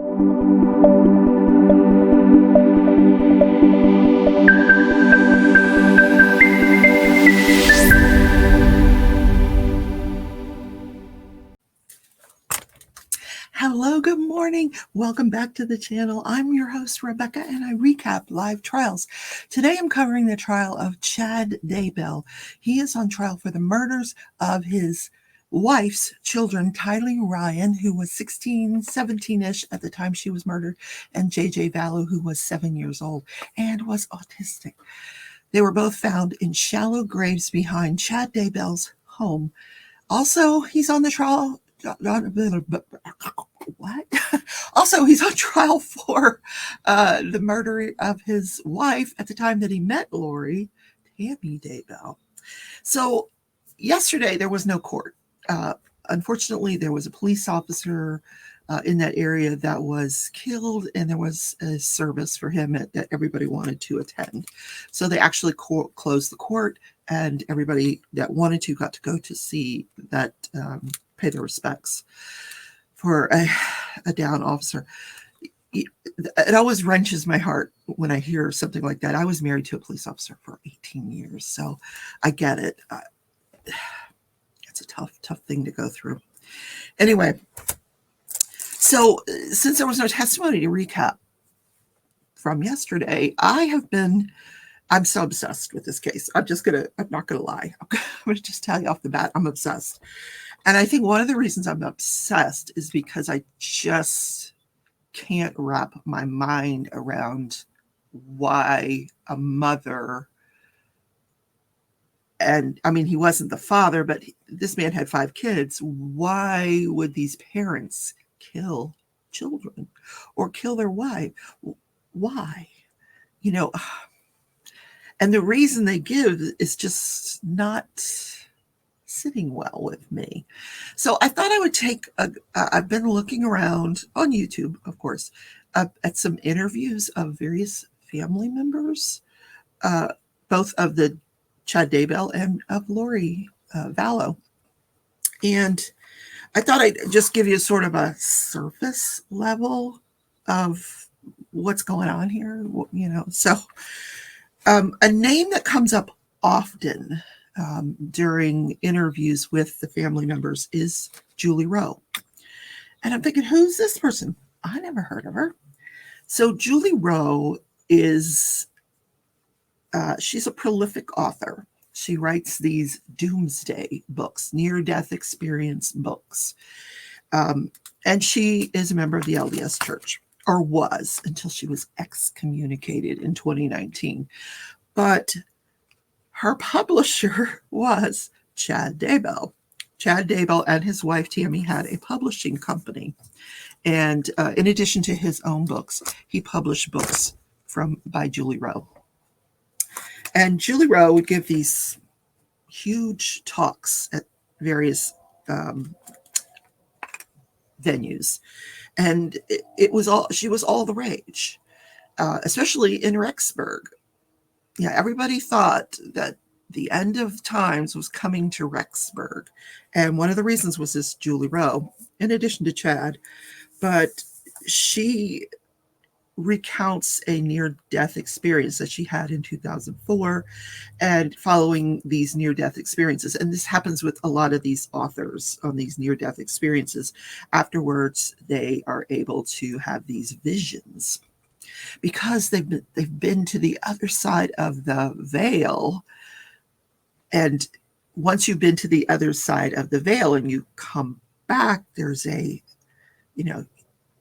Hello, good morning. Welcome back to the channel. I'm your host, Rebecca, and I recap live trials. Today I'm covering the trial of Chad Daybell. He is on trial for the murders of his wife's children, Tylee Ryan, who was 16, 17-ish at the time she was murdered, and JJ Vallow, who was 7 years old and was autistic. They were both found in shallow graves behind Chad Daybell's home. Also, he's on the trial. What? Also, he's on trial for the murder of his wife at the time that he met Lori, Tammy Daybell. So yesterday there was no court. Unfortunately, there was a police officer in that area that was killed, and there was a service for him that everybody wanted to attend. So they actually closed the court, and everybody that wanted to got to go to see that, pay their respects for a down officer. It always wrenches my heart when I hear something like that. I was married to a police officer for 18 years, so I get it. It's a tough thing to go through. Anyway, so since there was no testimony to recap from yesterday, I'm so obsessed with this case. I'm not gonna lie. I'm gonna just tell you off the bat, I'm obsessed. And I think one of the reasons I'm obsessed is because I just can't wrap my mind around why a mother, and I mean, he wasn't the father, but this man had 5 kids. Why would these parents kill children or kill their wife? Why? You know, and the reason they give is just not sitting well with me. So I thought I would take I've been looking around on YouTube, of course, at some interviews of various family members, both of the Chad Daybell and of Lori Vallow. And I thought I'd just give you sort of a surface level of what's going on here, you know. So a name that comes up often during interviews with the family members is Julie Rowe. And I'm thinking, who's this person? I never heard of her. So Julie Rowe is, she's a prolific author. She writes these doomsday books, near-death experience books. And she is a member of the LDS Church, or was, until she was excommunicated in 2019. But her publisher was Chad Daybell. Chad Daybell and his wife Tammy had a publishing company. And in addition to his own books, he published books by Julie Rowe. And Julie Rowe would give these huge talks at various venues. And she was all the rage, especially in Rexburg. Yeah, everybody thought that the end of times was coming to Rexburg. And one of the reasons was this Julie Rowe, in addition to Chad. But she recounts a near-death experience that she had in 2004, and following these near-death experiences, and this happens with a lot of these authors on these near-death experiences, afterwards they are able to have these visions because they've been to the other side of the veil. And once you've been to the other side of the veil and you come back, there's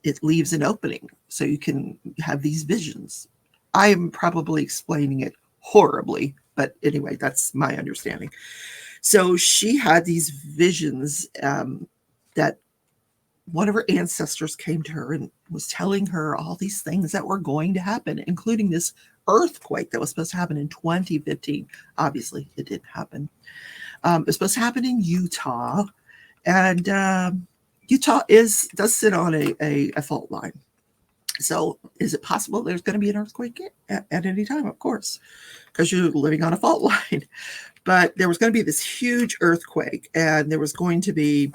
it leaves an opening so you can have these visions. I am probably explaining it horribly, but anyway, that's my understanding. So she had these visions that one of her ancestors came to her and was telling her all these things that were going to happen, including this earthquake that was supposed to happen in 2015. Obviously, it didn't happen. It was supposed to happen in Utah, and Utah does sit on a fault line. So is it possible there's going to be an earthquake at any time? Of course, because you're living on a fault line. But there was going to be this huge earthquake, and there was going to be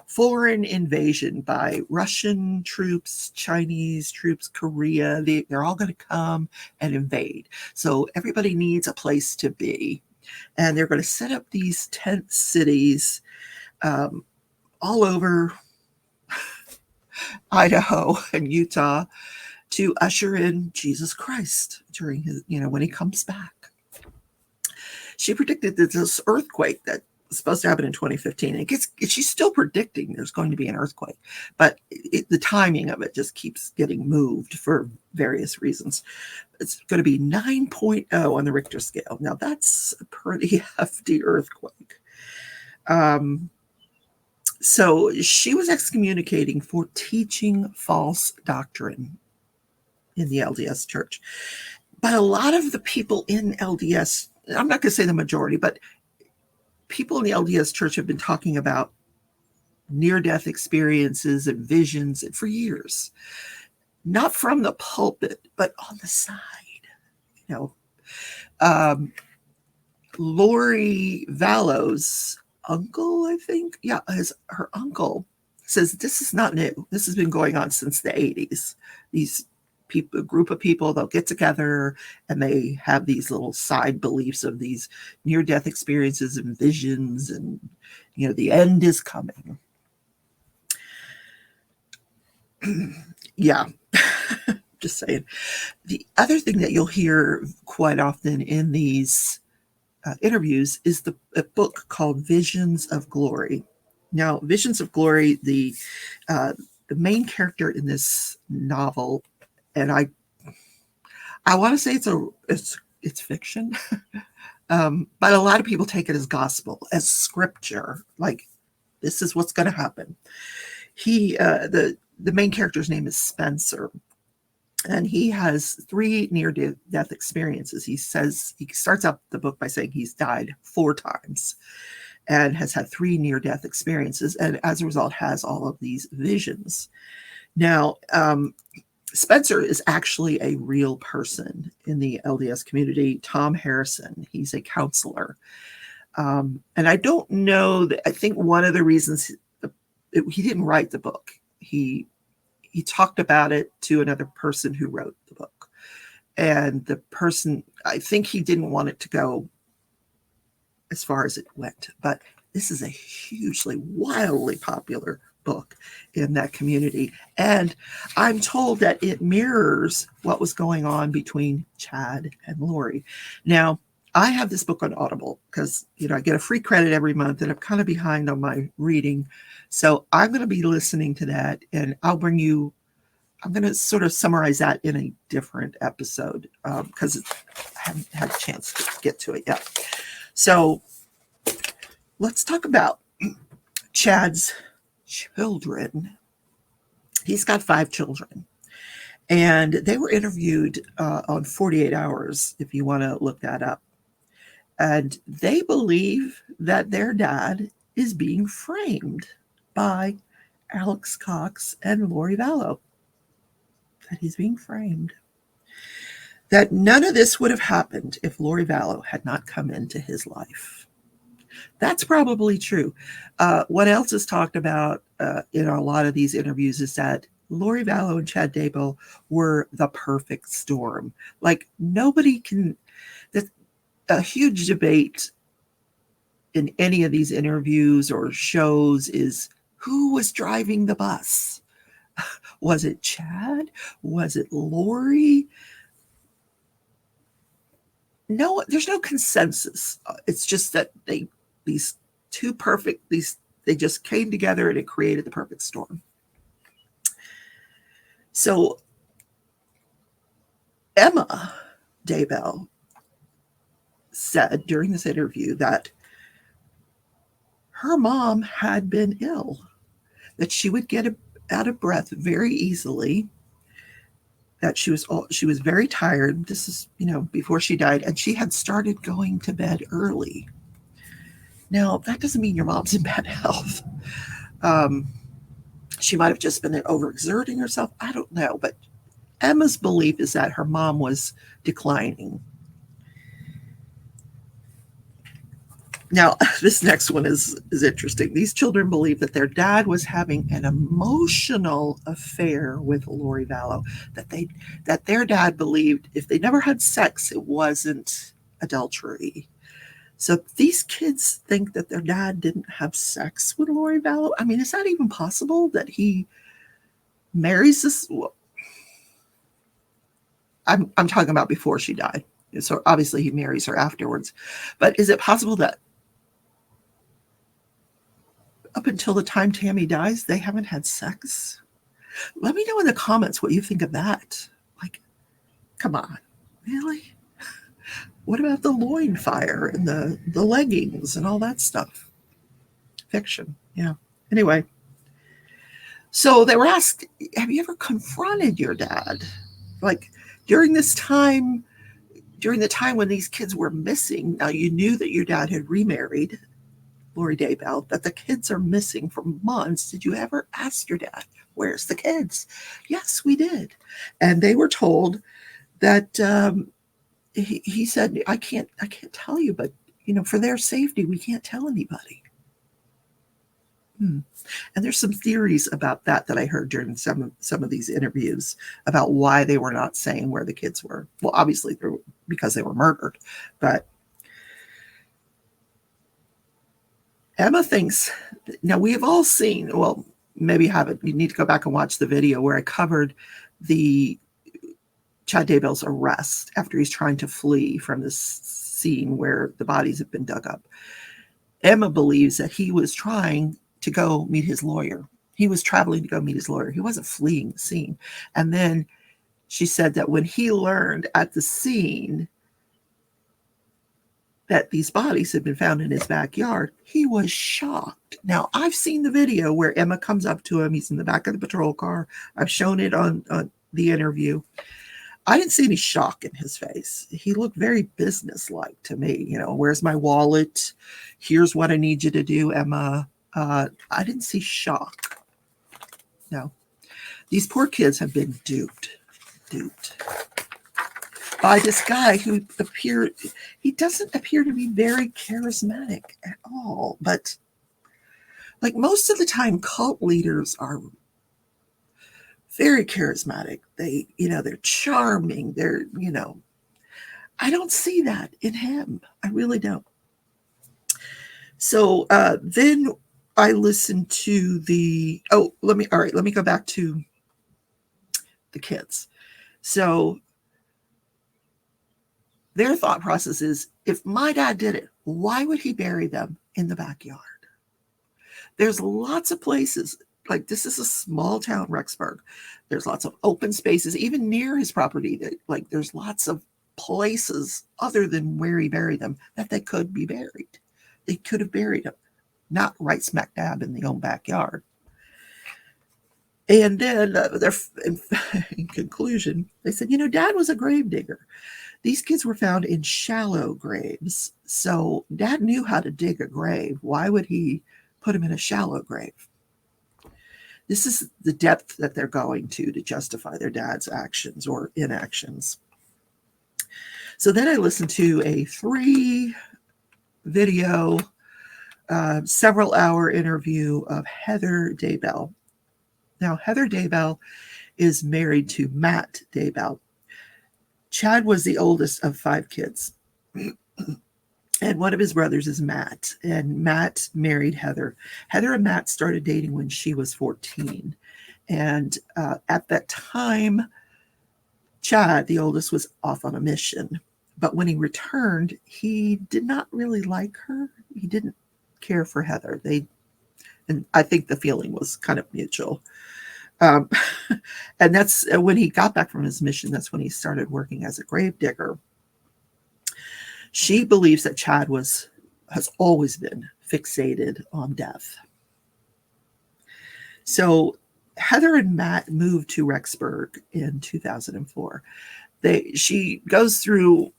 foreign invasion by Russian troops, Chinese troops, Korea. They're all going to come and invade. So everybody needs a place to be. And they're going to set up these tent cities all over Idaho and Utah to usher in Jesus Christ during his, when he comes back. She predicted that this earthquake that was supposed to happen in 2015, and she's still predicting there's going to be an earthquake, but the timing of it just keeps getting moved for various reasons. It's going to be 9.0 on the Richter scale. Now that's a pretty hefty earthquake. So she was excommunicating for teaching false doctrine in the LDS church. But a lot of the people in LDS, I'm not going to say the majority, but people in the LDS church have been talking about near-death experiences and visions for years. Not from the pulpit, but on the side. Lori Vallow's uncle, I think, her uncle says this is not new. This has been going on since the 80s. These people, a group of people, they'll get together and they have these little side beliefs of these near-death experiences and visions, and the end is coming. Yeah. Just saying. The other thing that you'll hear quite often in these interviews is a book called Visions of Glory. Now, Visions of Glory, the main character in this novel, and I want to say it's fiction, but a lot of people take it as gospel, as scripture, like this is what's going to happen. The main character's name is Spencer, and he has 3 near-death experiences. He starts out the book by saying he's died 4 times and has had 3 near-death experiences, and as a result has all of these visions. Now, Spencer is actually a real person in the LDS community. Tom Harrison, he's a counselor. And I don't know, I think one of the reasons he didn't write the book, he talked about it to another person who wrote the book. And the person, I think he didn't want it to go as far as it went. But this is a hugely, wildly popular book in that community. And I'm told that it mirrors what was going on between Chad and Lori. Now, I have this book on Audible because, I get a free credit every month and I'm kind of behind on my reading. So I'm going to be listening to that, and I'm going to sort of summarize that in a different episode because I haven't had a chance to get to it yet. So let's talk about Chad's children. He's got 5 children, and they were interviewed on 48 Hours, if you want to look that up. And they believe that their dad is being framed by Alex Cox and Lori Vallow. That he's being framed. That none of this would have happened if Lori Vallow had not come into his life. That's probably true. What else is talked about in a lot of these interviews is that Lori Vallow and Chad Daybell were the perfect storm. Like nobody can. A huge debate in any of these interviews or shows is who was driving the bus. Was it Chad? Was it Lori? No, there's no consensus. It's just that they just came together and it created the perfect storm. So Emma Daybell said during this interview that her mom had been ill, that she would get out of breath very easily, that she was very tired. This is, before she died, and she had started going to bed early. Now, that doesn't mean your mom's in bad health. She might have just been overexerting herself. I don't know. But Emma's belief is that her mom was declining. Now, this next one is interesting. These children believe that their dad was having an emotional affair with Lori Vallow, that their dad believed if they never had sex, it wasn't adultery. So these kids think that their dad didn't have sex with Lori Vallow. I mean, is that even possible that he marries this? I'm talking about before she died. So obviously he marries her afterwards. But is it possible that up until the time Tammy dies, they haven't had sex? Let me know in the comments what you think of that. Like, come on, really? What about the loin fire and the leggings and all that stuff? Fiction, yeah. Anyway, so they were asked, have you ever confronted your dad? Like during this time, during the time when these kids were missing, now you knew that your dad had remarried Lori Daybell, that the kids are missing for months. Did you ever ask your dad, where's the kids? Yes, we did. And they were told that he said, I can't tell you, but for their safety, we can't tell anybody. And there's some theories about that I heard during some of these interviews about why they were not saying where the kids were. Well, obviously because they were murdered, but Emma thinks, now we have all seen, well, maybe you haven't, you need to go back and watch the video where I covered the Chad Daybell's arrest after he's trying to flee from this scene where the bodies have been dug up. Emma believes that he was trying to go meet his lawyer. He was traveling to go meet his lawyer. He wasn't fleeing the scene. And then she said that when he learned at the scene that these bodies had been found in his backyard, he was shocked. Now, I've seen the video where Emma comes up to him. He's in the back of the patrol car. I've shown it on the interview. I didn't see any shock in his face. He looked very businesslike to me. Where's my wallet? Here's what I need you to do, Emma. I didn't see shock. No. These poor kids have been duped by this guy who he doesn't appear to be very charismatic at all. But like most of the time, cult leaders are very charismatic. They're charming. I don't see that in him. I really don't. So then I listened to let me go back to the kids. So their thought process is, if my dad did it, why would he bury them in the backyard? There's lots of places, like this is a small town, Rexburg. There's lots of open spaces, even near his property, that there's lots of places other than where he buried them that they could be buried. They could have buried them, not right smack dab in the own backyard. And then in conclusion, they said, Dad was a grave digger. These kids were found in shallow graves. So Dad knew how to dig a grave. Why would he put them in a shallow grave? This is the depth that they're going to justify their dad's actions or inactions. So then I listened to a 3-video, several-hour interview of Heather Daybell. Now, Heather Daybell is married to Matt Daybell. Chad was the oldest of 5 kids. And one of his brothers is Matt. And Matt married Heather. Heather and Matt started dating when she was 14. And at that time, Chad, the oldest, was off on a mission. But when he returned, he did not really like her. He didn't care for Heather. And I think the feeling was kind of mutual. And that's when he got back from his mission. That's when he started working as a grave digger. She believes that Chad has always been fixated on death. So Heather and Matt moved to Rexburg in 2004. She goes through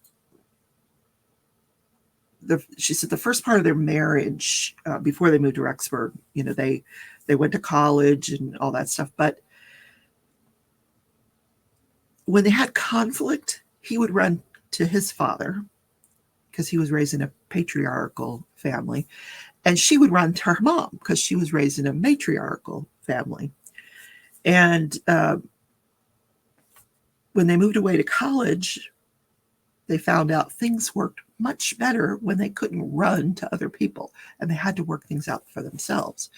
she said the first part of their marriage, before they moved to Rexburg, they went to college and all that stuff. But when they had conflict, he would run to his father because he was raised in a patriarchal family. And she would run to her mom because she was raised in a matriarchal family. And when they moved away to college, they found out things worked much better when they couldn't run to other people and they had to work things out for themselves.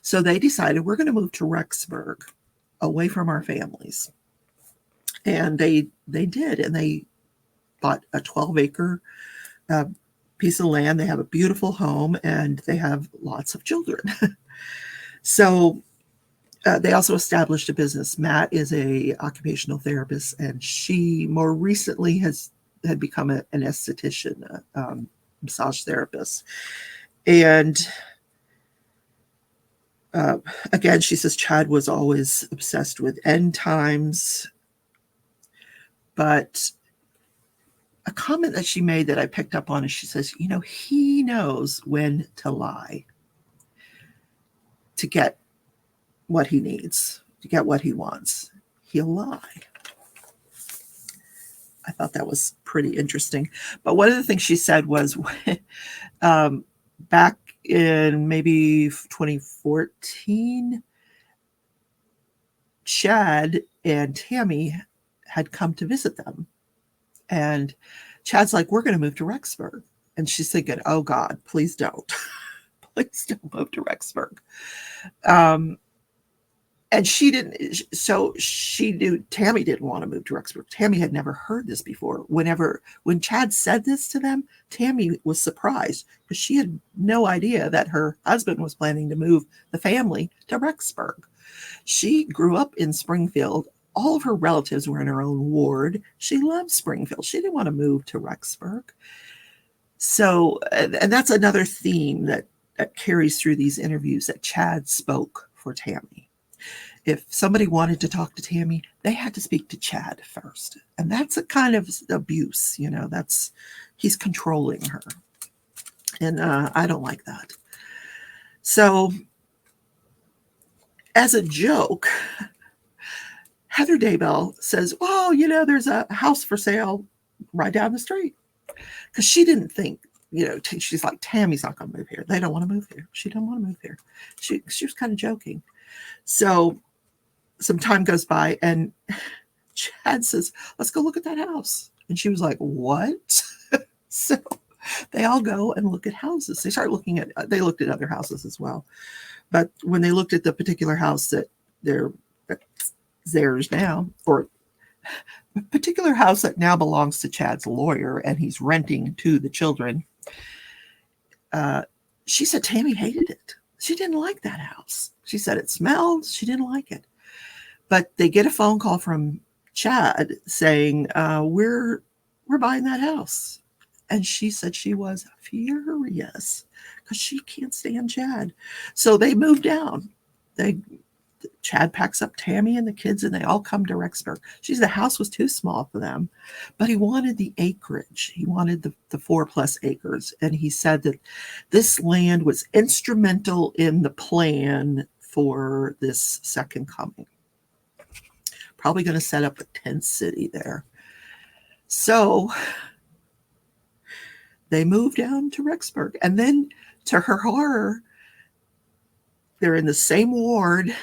So they decided, we're going to move to Rexburg, away from our families. And they did, and they bought a 12-acre piece of land. They have a beautiful home, and they have lots of children. So they also established a business. Matt is a occupational therapist, and she more recently had become an esthetician, massage therapist. And again, she says Chad was always obsessed with end times. But a comment that she made that I picked up on is she says, he knows when to lie to get what he needs, to get what he wants. He'll lie. I thought that was pretty interesting. But one of the things she said was back in maybe 2014, Chad and Tammy had come to visit them. And Chad's like, we're going to move to Rexburg. And she's thinking, oh God, please don't. Please don't move to Rexburg. And she didn't, so she knew Tammy didn't want to move to Rexburg. Tammy had never heard this before. When Chad said this to them, Tammy was surprised because she had no idea that her husband was planning to move the family to Rexburg. She grew up in Springfield. All of her relatives were in her own ward. She loved Springfield. She didn't want to move to Rexburg. So, and that's another theme that carries through these interviews, that Chad spoke for Tammy. If somebody wanted to talk to Tammy, they had to speak to Chad first. And that's a kind of abuse, he's controlling her. And I don't like that. So, as a joke, Heather Daybell says, well, there's a house for sale right down the street. Because she didn't think, she's like, Tammy's not going to move here. They don't want to move here. She don't want to move here. She was kind of joking. So some time goes by and Chad says, let's go look at that house. And she was like, what? So they all go and look at houses. They looked at other houses as well. But when they looked at the particular house that theirs now, or a particular house that now belongs to Chad's lawyer and he's renting to the children, she said Tammy hated it. She didn't like that house. She said it smelled. She didn't like it. But they get a phone call from Chad saying, we're buying that house. And she said she was furious because she can't stand Chad. So they moved down. Chad packs up Tammy and the kids, and they all come to Rexburg. The house was too small for them, but he wanted the acreage. He wanted the 4+ acres. And he said that this land was instrumental in the plan for this second coming. Probably going to set up a tent city there. So they moved down to Rexburg. And then, to her horror, they're in the same ward,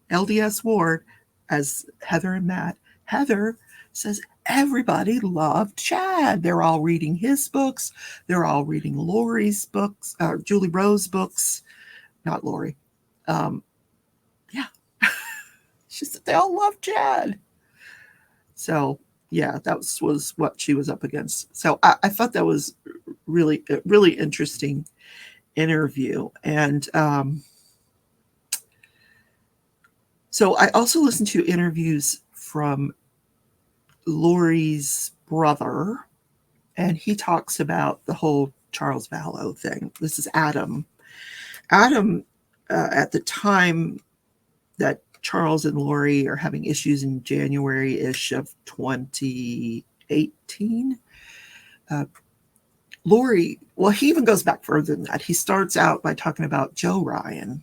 LDS ward, as Heather and Matt. Heather says everybody loved Chad. They're all reading his books. They're all reading Lori's books, Julie Rowe's books. Not Lori. Yeah. She said they all love Chad. So, yeah, that was what she was up against. So I thought that was really, really interesting interview. And so I also listened to interviews from Lori's brother, and he talks about the whole Charles Vallow thing. This is Adam. Adam, at the time that Charles and Lori are having issues in January-ish of 2018, Lori, well, he even goes back further than that. He starts out by talking about Joe Ryan,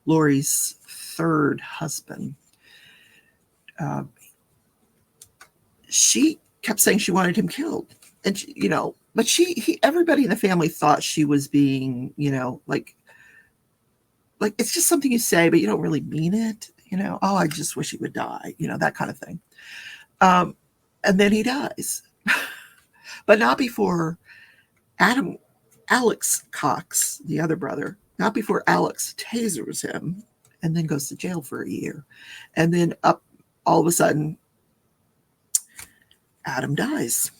Lori's third husband. She kept saying she wanted him killed. And, but everybody in the family thought she was being, like it's just something you say, but you don't really mean it. Oh, I just wish he would die, that kind of thing. And then he dies, but not before Alex Cox, the other brother, not before Alex tasers him and then goes to jail for a year. And then all of a sudden, Adam dies.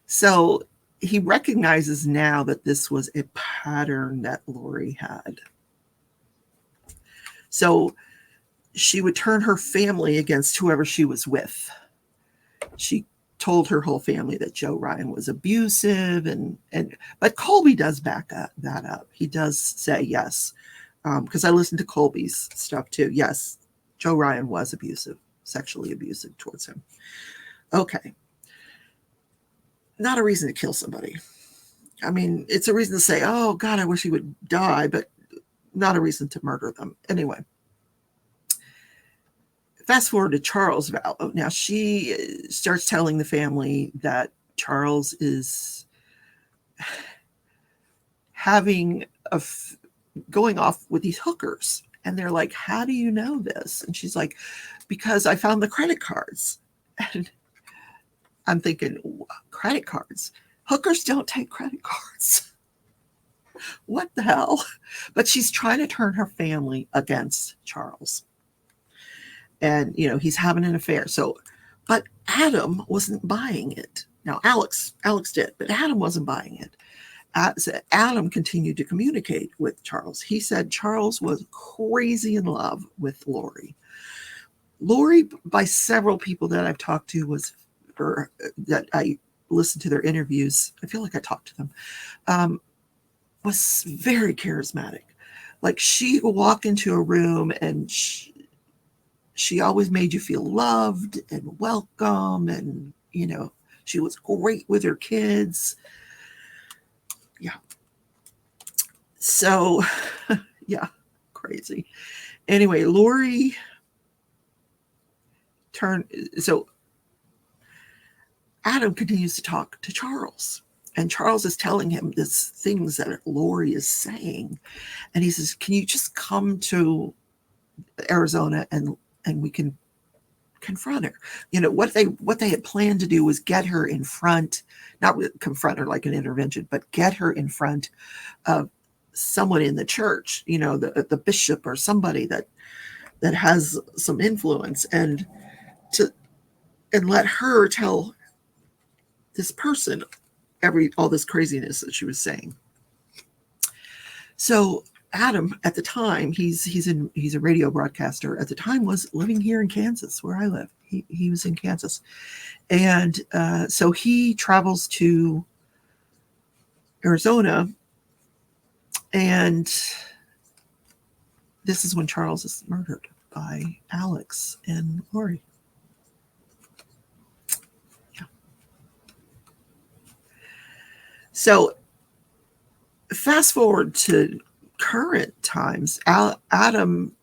So he recognizes now that this was a pattern that Lori had. So she would turn her family against whoever she was with. She told her whole family that Joe Ryan was abusive, but Colby does back that up. He does say yes, because I listened to Colby's stuff too. Yes, Joe Ryan was abusive, sexually abusive towards him. Okay. Not a reason to kill somebody. I mean, it's a reason to say, oh, God, I wish he would die, but not a reason to murder them. Anyway, fast forward to Charles Vallow. Now, she starts telling the family that Charles is going off with these hookers. And they're like, how do you know this? And she's like, because I found the credit cards. And I'm thinking, credit cards? Hookers don't take credit cards. What the hell? But she's trying to turn her family against Charles. And, he's having an affair. But Adam wasn't buying it. Now, Alex did, but Adam wasn't buying it. Adam continued to communicate with Charles. He said Charles was crazy in love with Lori. Lori, by several people that I've talked to, that I listened to their interviews, I feel like I talked to them, was very charismatic. Like, she would walk into a room and she always made you feel loved and welcome, and she was great with her kids. Yeah. So, yeah, crazy. Anyway, Lori so Adam continues to talk to Charles, and Charles is telling him these things that Lori is saying. And he says, can you just come to Arizona and we can confront her? What they had planned to do was get her in front, not confront her like an intervention, but get her in front of someone in the church, the bishop or somebody that has some influence, and let her tell this person all this craziness that she was saying. So Adam, at the time, he's a radio broadcaster. At the time, was living here in Kansas, where I live. He was in Kansas, and so he travels to Arizona, and this is when Charles is murdered by Alex and Lori. Yeah. So fast forward to current times. Adam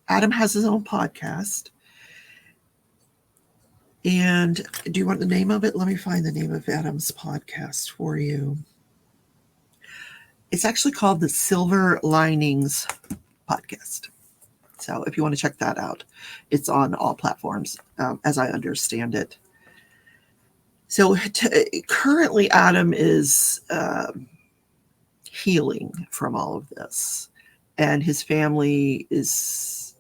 has his own podcast. And do you want the name of it? Let me find the name of Adam's podcast for you. It's actually called the Silver Linings Podcast. So if you want to check that out, it's on all platforms, as I understand it. So currently, Adam is healing from all of this, and his family is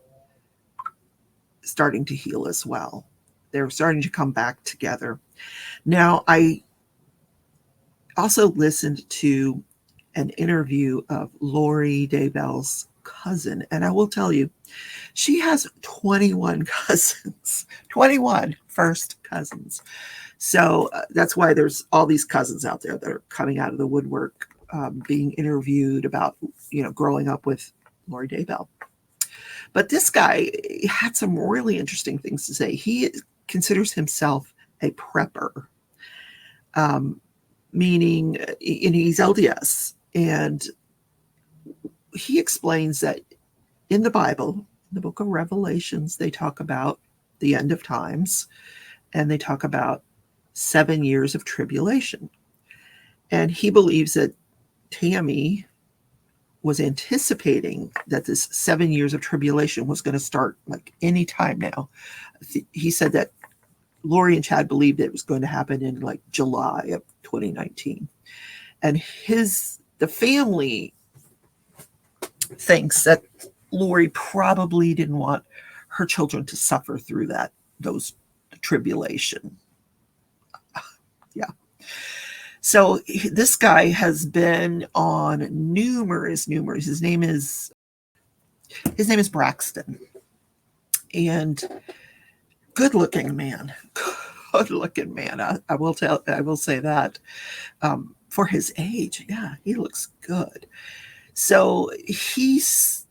starting to heal as well. They're starting to come back together. Now, I also listened to an interview of Lori Daybell's cousin, and I will tell you, she has 21 cousins, 21 first cousins. So that's why there's all these cousins out there that are coming out of the woodwork, being interviewed about, growing up with Lori Daybell. But this guy had some really interesting things to say. He considers himself a prepper, meaning he's LDS. And he explains that in the Bible, the book of Revelations, they talk about the end of times, and they talk about 7 years of tribulation. And he believes that Tammy was anticipating that this 7 years of tribulation was going to start like any time now. He said that Lori and Chad believed it was going to happen in like July of 2019. And the family thinks that Lori probably didn't want her children to suffer through those tribulation. Yeah. So this guy has been on numerous. His name is Braxton, and good-looking man. I will say that. For his age, yeah, he looks good. So he's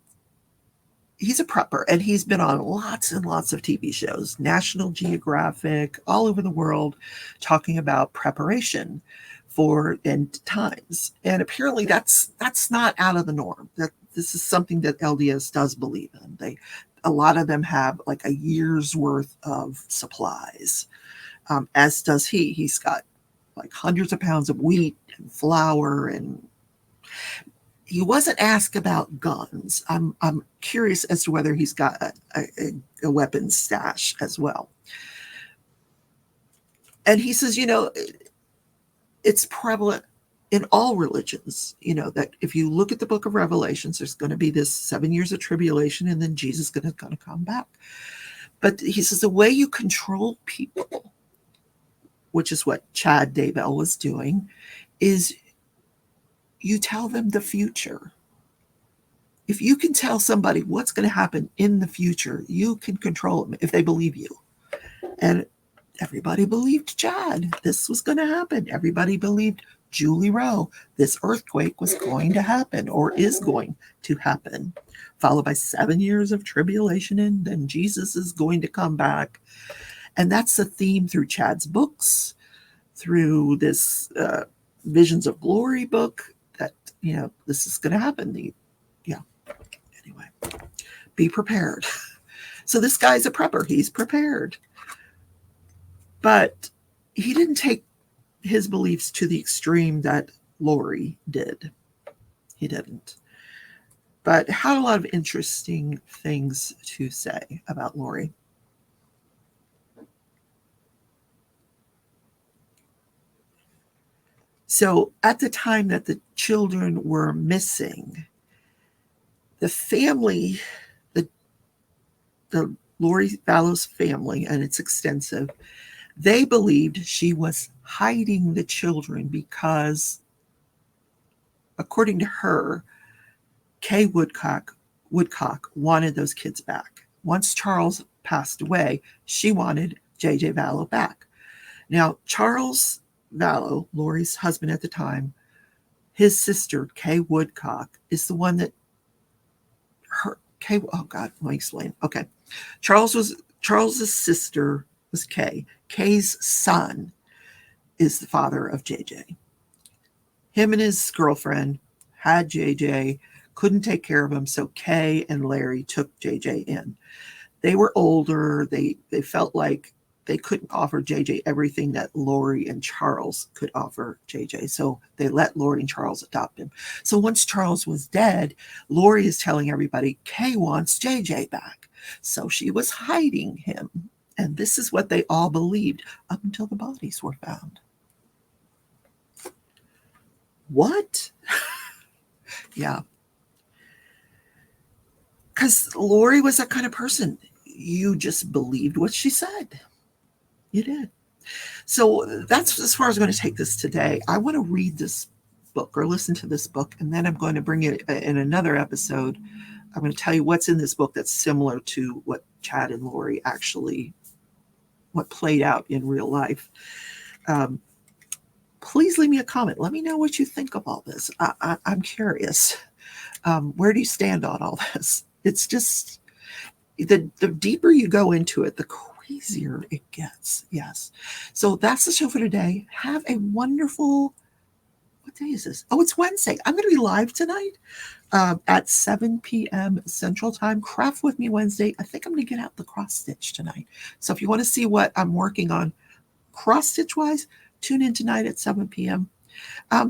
a prepper, and he's been on lots and lots of TV shows, National Geographic, all over the world, talking about preparation for end times. And apparently that's not out of the norm. That this is something that LDS does believe in. A lot of them have like a year's worth of supplies, as does he. He's got like hundreds of pounds of wheat and flour, and he wasn't asked about guns. I'm curious as to whether he's got a weapons stash as well. And he says, it's prevalent in all religions, that if you look at the book of Revelations, there's going to be this 7 years of tribulation, and then Jesus is going to come back. But he says the way you control people, which is what Chad Daybell was doing, is you tell them the future. If you can tell somebody what's going to happen in the future, you can control them if they believe you. And everybody believed Chad. This was going to happen. Everybody believed Julie Rowe. This earthquake was going to happen, or is going to happen, followed by 7 years of tribulation, and then Jesus is going to come back. And that's the theme through Chad's books, through this Visions of Glory book, that, this is going to happen. Anyway, be prepared. So this guy's a prepper. He's prepared. But he didn't take his beliefs to the extreme that Lori did. He didn't. But had a lot of interesting things to say about Lori. So at the time that the children were missing, the family, the Lori Vallows family, and it's extensive, they believed she was hiding the children because, according to her, Kay Woodcock wanted those kids back. Once Charles passed away, she wanted J.J. Vallow back. Now, Charles Vallow, Lori's husband at the time, his sister, Kay Woodcock, is the one that let me explain. Okay. Charles's sister was Kay. Kay's son is the father of JJ. Him and his girlfriend had JJ, couldn't take care of him, so Kay and Larry took JJ in. They were older. They felt like they couldn't offer JJ everything that Lori and Charles could offer JJ. So they let Lori and Charles adopt him. So once Charles was dead, Lori is telling everybody, Kay wants JJ back. So she was hiding him. And this is what they all believed up until the bodies were found. What? Yeah. Because Lori was that kind of person. You just believed what she said. You did. So that's as far as I'm going to take this today. I want to read this book or listen to this book, and then I'm going to bring it in another episode. I'm going to tell you what's in this book that's similar to what Chad and Lori actually, what played out in real life. Please leave me a comment. Let me know what you think of all this. I'm curious. Where do you stand on all this? It's just, the deeper you go into it, the easier it gets. Yes. So that's the show for today. Have a wonderful, what day is this? Oh, it's Wednesday. I'm going to be live tonight at 7 p.m. Central Time. Craft with me Wednesday. I think I'm going to get out the cross stitch tonight. So if you want to see what I'm working on, cross stitch wise, tune in tonight at 7 p.m.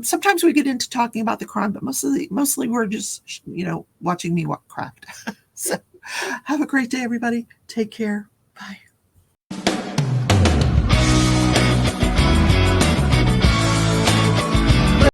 Sometimes we get into talking about the crime, but mostly we're just, watching me craft. So have a great day, everybody. Take care. Bye.